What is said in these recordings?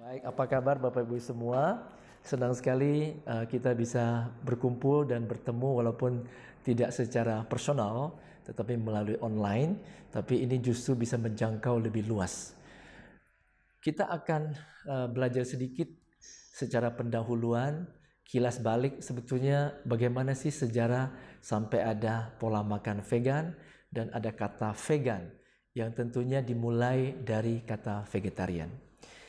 Baik, apa kabar Bapak Ibu semua? Senang sekali kita bisa berkumpul dan bertemu walaupun tidak secara personal, tetapi melalui online. Tapi ini justru bisa menjangkau lebih luas. Kita akan belajar sedikit secara pendahuluan, kilas balik sebetulnya bagaimana sih sejarah sampai ada pola makan vegan dan ada kata vegan yang tentunya dimulai dari kata vegetarian.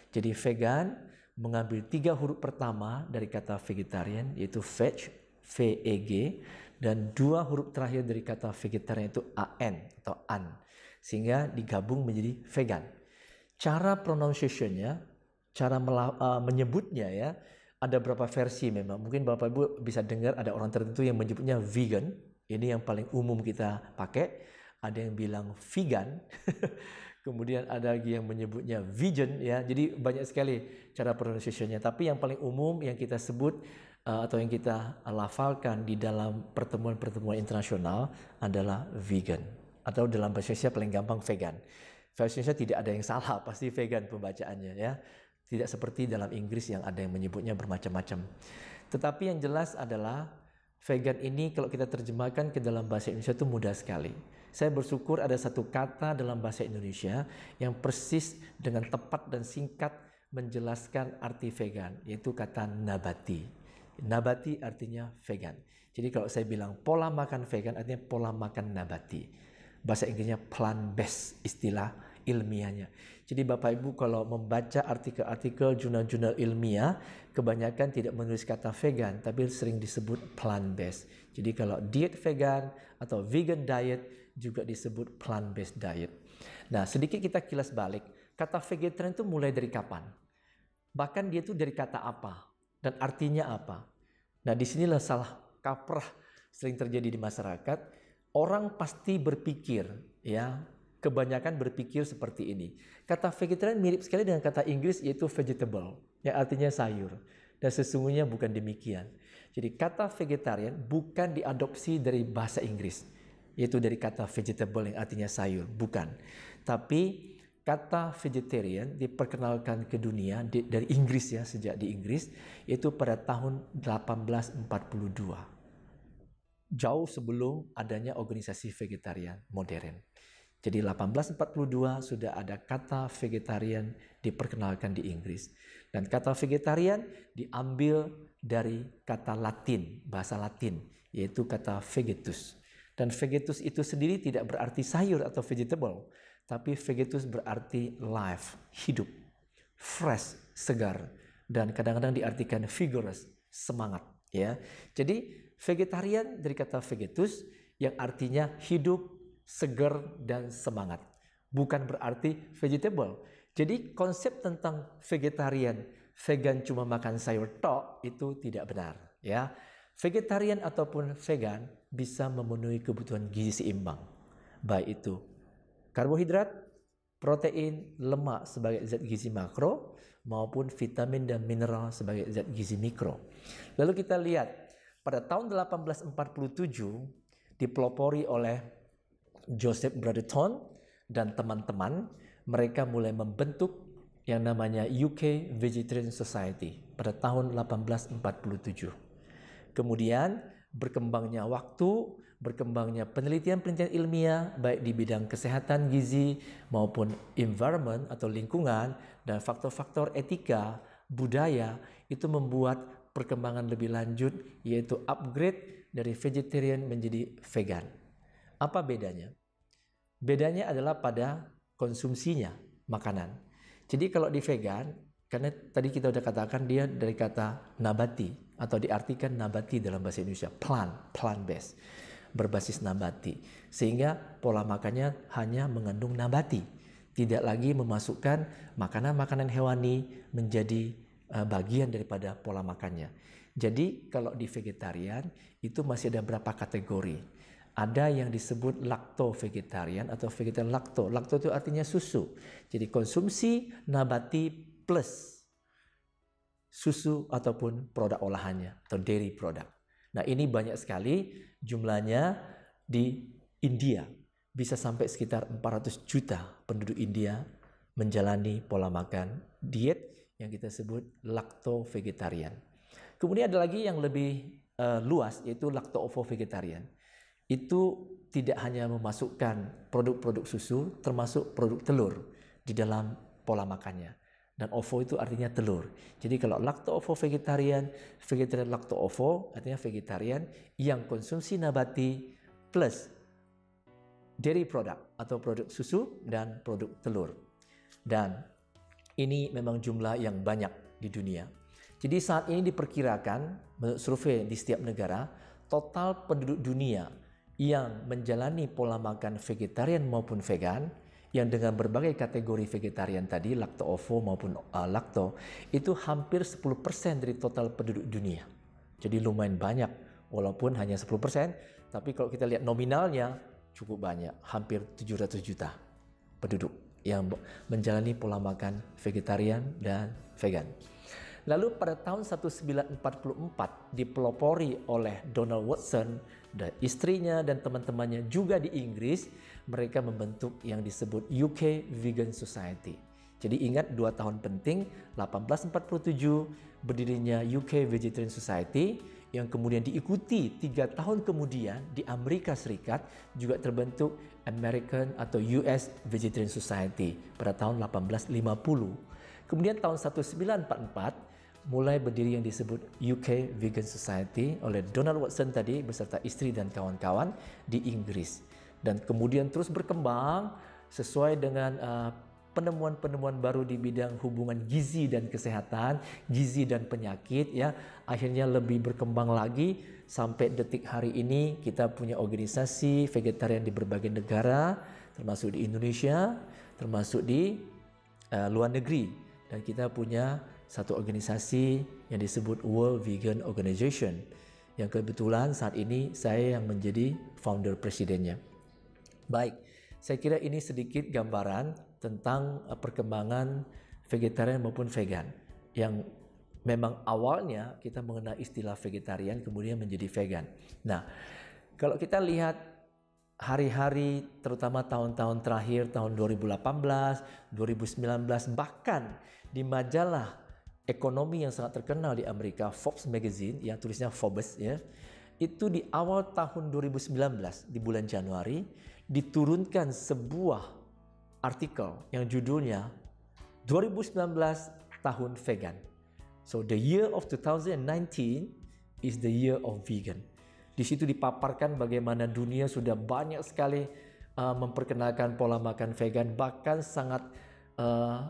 Jadi vegan mengambil 3 huruf pertama dari kata vegetarian yaitu veg, V-E-G, dan 2 huruf terakhir dari kata vegetarian itu A-N atau an, sehingga digabung menjadi vegan. Cara pronunciation-nya, cara menyebutnya ya, ada beberapa versi memang. Mungkin Bapak Ibu bisa dengar ada orang tertentu yang menyebutnya vegan, ini yang paling umum kita pakai. Ada yang bilang vegan, kemudian ada lagi yang menyebutnya vegan ya. Jadi banyak sekali cara pronunciation-nya. Tapi yang paling umum yang kita sebut atau yang kita lafalkan di dalam pertemuan-pertemuan internasional adalah vegan. Atau dalam bahasa Indonesia paling gampang vegan. Bahasa Indonesia tidak ada yang salah, pasti vegan pembacaannya ya. Tidak seperti dalam Inggris yang ada yang menyebutnya bermacam-macam. Tetapi yang jelas adalah vegan ini kalau kita terjemahkan ke dalam bahasa Indonesia itu mudah sekali. Saya bersyukur ada satu kata dalam bahasa Indonesia yang persis dengan tepat dan singkat menjelaskan arti vegan, yaitu kata nabati. Nabati artinya vegan. Jadi kalau saya bilang pola makan vegan artinya pola makan nabati. Bahasa Inggrisnya plant-based istilah ilmiahnya. Jadi Bapak Ibu kalau membaca artikel-artikel jurnal-jurnal ilmiah, kebanyakan tidak menulis kata vegan, tapi sering disebut plant-based. Jadi kalau diet vegan atau vegan diet juga disebut plant-based diet. Nah, sedikit kita kilas balik. Kata vegetarian itu mulai dari kapan? Bahkan dia itu dari kata apa? Dan artinya apa? Nah, disinilah salah kaprah sering terjadi di masyarakat. Orang pasti berpikir, ya, kebanyakan berpikir seperti ini. Kata vegetarian mirip sekali dengan kata Inggris yaitu vegetable, yang artinya sayur. Dan sesungguhnya bukan demikian. Jadi kata vegetarian bukan diadopsi dari bahasa Inggris, yaitu dari kata vegetable yang artinya sayur, bukan. Tapi kata vegetarian diperkenalkan ke dunia dari Inggris ya, sejak di Inggris, yaitu pada tahun 1842. Jauh sebelum adanya organisasi vegetarian modern. Jadi 1842 sudah ada kata vegetarian diperkenalkan di Inggris. Dan kata vegetarian diambil dari kata Latin, bahasa Latin, yaitu kata vegetus. Dan vegetus itu sendiri tidak berarti sayur atau vegetable, tapi vegetus berarti life, hidup, fresh, segar, dan kadang-kadang diartikan vigorous, semangat. Ya, jadi vegetarian dari kata vegetus yang artinya hidup, segar dan semangat. Bukan berarti vegetable. Jadi konsep tentang vegetarian, vegan cuma makan sayur tok itu tidak benar. Ya, vegetarian ataupun vegan bisa memenuhi kebutuhan gizi seimbang. Baik itu karbohidrat, protein, lemak sebagai zat gizi makro maupun vitamin dan mineral sebagai zat gizi mikro. Lalu kita lihat pada tahun 1847 dipelopori oleh Joseph Brotherton dan teman-teman, mereka mulai membentuk yang namanya UK Vegetarian Society pada tahun 1847. Kemudian berkembangnya waktu, berkembangnya penelitian-penelitian ilmiah baik di bidang kesehatan gizi maupun environment atau lingkungan dan faktor-faktor etika, budaya itu membuat perkembangan lebih lanjut yaitu upgrade dari vegetarian menjadi vegan. Apa bedanya? Bedanya adalah pada konsumsinya makanan. Jadi kalau di vegan, karena tadi kita udah katakan dia dari kata nabati atau diartikan nabati dalam bahasa Indonesia, plant-based, berbasis nabati. Sehingga pola makannya hanya mengandung nabati, tidak lagi memasukkan makanan-makanan hewani menjadi bagian daripada pola makannya. Jadi kalau di vegetarian itu masih ada berapa kategori. Ada yang disebut lacto-vegetarian atau vegetarian lacto. Lacto itu artinya susu. Jadi konsumsi nabati plus susu ataupun produk olahannya atau dairy product. Nah ini banyak sekali jumlahnya di India. Bisa sampai sekitar 400 juta penduduk India menjalani pola makan diet yang kita sebut lacto-vegetarian. Kemudian ada lagi yang lebih luas, yaitu lacto-ovo-vegetarian. Itu tidak hanya memasukkan produk-produk susu, termasuk produk telur di dalam pola makannya. Dan ovo itu artinya telur. Jadi kalau lacto-ovo-vegetarian, vegetarian lacto-ovo artinya vegetarian yang konsumsi nabati plus dairy product atau produk susu dan produk telur. Dan ini memang jumlah yang banyak di dunia. Jadi saat ini diperkirakan menurut survei di setiap negara, total penduduk dunia yang menjalani pola makan vegetarian maupun vegan yang dengan berbagai kategori vegetarian tadi, lacto-ovo maupun lacto, itu hampir 10% dari total penduduk dunia. Jadi lumayan banyak, walaupun hanya 10%, tapi kalau kita lihat nominalnya cukup banyak, hampir 700 juta penduduk yang menjalani pola makan vegetarian dan vegan. Lalu pada tahun 1944 dipelopori oleh Donald Watson dan istrinya dan teman-temannya juga di Inggris, mereka membentuk yang disebut UK Vegan Society. Jadi ingat 2 tahun penting, 1847 berdirinya UK Vegetarian Society, yang kemudian diikuti 3 tahun kemudian di Amerika Serikat juga terbentuk American atau US Vegetarian Society pada tahun 1850. Kemudian tahun 1944 mulai berdiri yang disebut UK Vegan Society oleh Donald Watson tadi beserta istri dan kawan-kawan di Inggris. Dan kemudian terus berkembang sesuai dengan penemuan-penemuan baru di bidang hubungan gizi dan kesehatan, gizi dan penyakit ya. Akhirnya lebih berkembang lagi sampai detik hari ini kita punya organisasi vegetarian di berbagai negara, termasuk di Indonesia, termasuk di luar negeri. Dan kita punya satu organisasi yang disebut World Vegan Organization yang kebetulan saat ini saya yang menjadi founder presidennya. Baik, saya kira ini sedikit gambaran tentang perkembangan vegetarian maupun vegan yang memang awalnya kita mengenal istilah vegetarian kemudian menjadi vegan. Nah, kalau kita lihat hari-hari terutama tahun-tahun terakhir tahun 2018, 2019 bahkan di majalah ekonomi yang sangat terkenal di Amerika, Forbes Magazine, yang tulisnya Forbes ya, itu di awal tahun 2019 di bulan Januari diturunkan sebuah artikel yang judulnya 2019 tahun vegan. So the year of 2019 is the year of vegan. Di situ dipaparkan bagaimana dunia sudah banyak sekali memperkenalkan pola makan vegan, bahkan sangat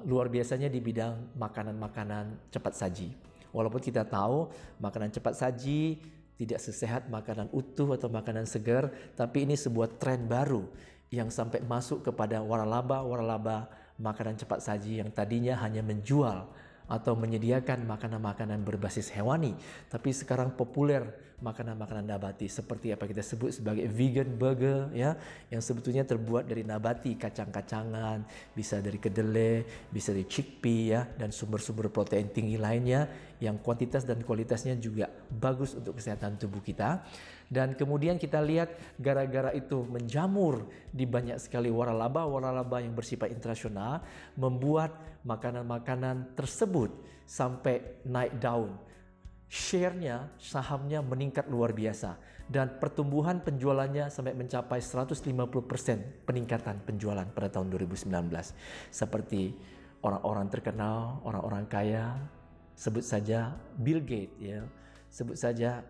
luar biasanya di bidang makanan-makanan cepat saji. Walaupun kita tahu makanan cepat saji tidak sesehat makanan utuh atau makanan segar, tapi ini sebuah tren baru yang sampai masuk kepada waralaba makanan cepat saji yang tadinya hanya menjual atau menyediakan makanan-makanan berbasis hewani, tapi sekarang populer makanan-makanan nabati seperti apa kita sebut sebagai vegan burger ya, yang sebetulnya terbuat dari nabati, kacang-kacangan, bisa dari kedelai, bisa dari chickpea ya, dan sumber-sumber protein tinggi lainnya yang kuantitas dan kualitasnya juga bagus untuk kesehatan tubuh kita. Dan kemudian kita lihat gara-gara itu menjamur di banyak sekali waralaba yang bersifat internasional, membuat makanan-makanan tersebut sampai naik daun. Share-nya, sahamnya meningkat luar biasa dan pertumbuhan penjualannya sampai mencapai 150% peningkatan penjualan pada tahun 2019. Seperti orang-orang terkenal, orang-orang kaya, sebut saja Bill Gates ya, sebut saja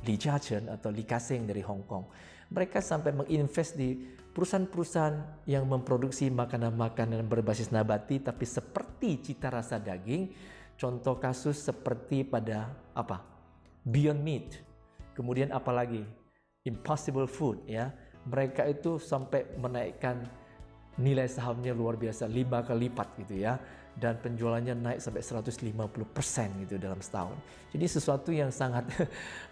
Li Ka-shing atau Li Ka-shing dari Hong Kong. Mereka sampai menginvest di perusahaan-perusahaan yang memproduksi makanan-makanan berbasis nabati tapi seperti cita rasa daging. Contoh kasus seperti pada Beyond Meat. Kemudian apalagi Impossible Food ya. Mereka itu sampai menaikkan nilai sahamnya luar biasa 5 kali lipat gitu ya. Dan penjualannya naik sampai 150% gitu dalam setahun. Jadi sesuatu yang sangat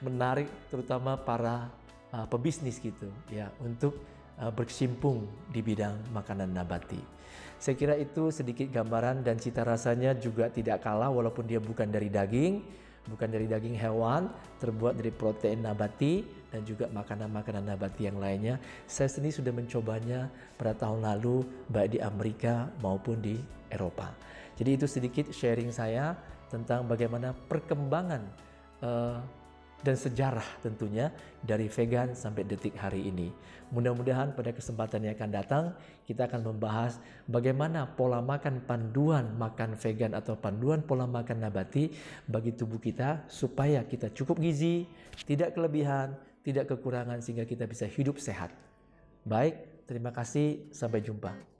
menarik terutama para pebisnis gitu ya untuk berkecimpung di bidang makanan nabati. Saya kira itu sedikit gambaran dan cita rasanya juga tidak kalah walaupun dia bukan dari daging hewan, terbuat dari protein nabati dan juga makanan-makanan nabati yang lainnya. Saya sendiri sudah mencobanya pada tahun lalu baik di Amerika maupun di Eropa. Jadi itu sedikit sharing saya tentang bagaimana perkembangan dan sejarah tentunya dari vegan sampai detik hari ini. Mudah-mudahan pada kesempatan yang akan datang kita akan membahas bagaimana pola makan panduan makan vegan atau panduan pola makan nabati bagi tubuh kita supaya kita cukup gizi, tidak kelebihan, tidak kekurangan sehingga kita bisa hidup sehat. Baik, terima kasih, sampai jumpa.